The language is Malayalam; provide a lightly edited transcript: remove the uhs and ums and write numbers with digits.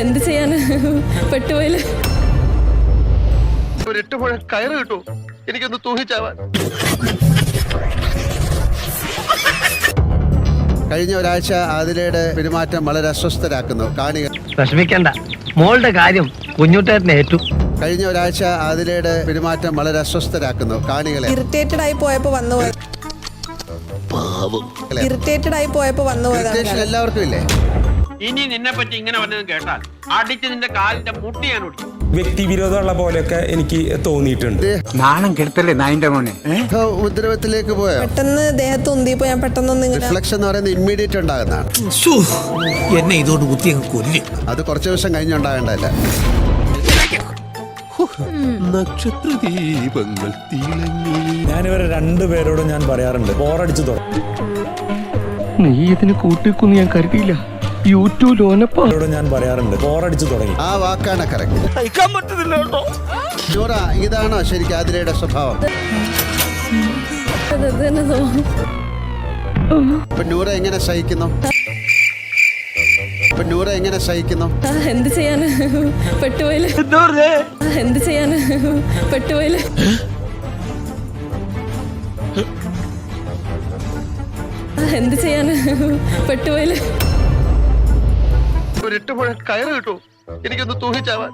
എന്ത് ചെയ്യാന്, പെട്ടുപോയില്ല. ഒരു 8 മുഴം കയറ് കിട്ടൂ, എനിക്കൊന്ന് തൂങ്ങിച്ചാവാൻ. കഴിഞ്ഞ ഒരാഴ്ച ആതിരയുടെ പെരുമാറ്റം വളരെ അസ്വസ്ഥരാക്കുന്നു കാണികൾ. വിഷമിക്കണ്ട, മോളുടെ കാര്യം കുഞ്ഞുട്ടേട്ടനെ ഏറ്റു. കഴിഞ്ഞ ഒരാഴ്ച ആതിരയുടെ പെരുമാറ്റം വളരെ അസ്വസ്ഥരാക്കുന്നു കാണികളെ. ഇറിറ്റേറ്റഡ് ആയി പോയപ്പോ വന്നുപോയത്. ഇറിറ്റേറ്റഡ് ആയി പോയപ്പോ വന്നുപോയത്. എല്ലാവർക്കും ഇല്ലേ? ഇനി നിന്നെ പറ്റി ഇങ്ങനെ വല്ലതും കേട്ടാൽ അടിച്ച് നിന്റെ കാലിന്റെ മുട്ടി ഞാൻ ഒടിക്കും. വ്യക്തിവിരോധമുള്ള പോലെയൊക്കെ എനിക്ക് തോന്നിയിട്ടുണ്ട്. നാണം കെടുത്തല്ലേ നായിന്റെ മോനെ. ഉദ്രവത്തിലേക്ക് പോയോ? പെട്ടെന്ന് ദേഹത്ത് ഉന്തിയപ്പോ ഞാൻ പെട്ടെന്ന് റിഫ്ലക്ഷൻ എന്ന് പറയുന്നത് ഇമ്മീഡിയറ്റ് ഉണ്ടാകുന്നതാണ്. എന്നെ ഇതോട് കുത്തി കൊല്ലും. അത് കുറച്ച് ദിവസം കഴിഞ്ഞുണ്ടാകേണ്ടതല്ല. നക്ഷത്രദീപങ്ങൾ തിളങ്ങി. ഞാനിവരെ രണ്ടുപേരോടും ഞാൻ പറയാറുണ്ട്, ബോറടിച്ചു തുടങ്ങും. നീ ഇതിന് കൂട്ടിക്കൊന്ന് ഞാൻ കരുതിയില്ല. യൂട്യൂബിലോനപ്പോഴും ഞാൻ പറയാറുണ്ട്, ബോറടിച്ചു തുടങ്ങി. ആ വാക്കാണ് കറക്റ്റ്. നൂറ, ഇതാണോ ശരിക്കും ആതിരയുടെ സ്വഭാവം? അപ്പൊ നൂറ എങ്ങനെ സഹിക്കുന്നു? എന്ത് ചെയ്യാന്, പെട്ടുപോയില്ല. എന്ത് ചെയ്യാന്, പെട്ടുപോയില്ല. എന്ത് ചെയ്യാന്, പെട്ടുപോയില്ല. ഒരു 8 മുഴം കയറ് കിട്ടൂ, എനിക്കൊന്ന് തൂങ്ങിച്ചാവാൻ.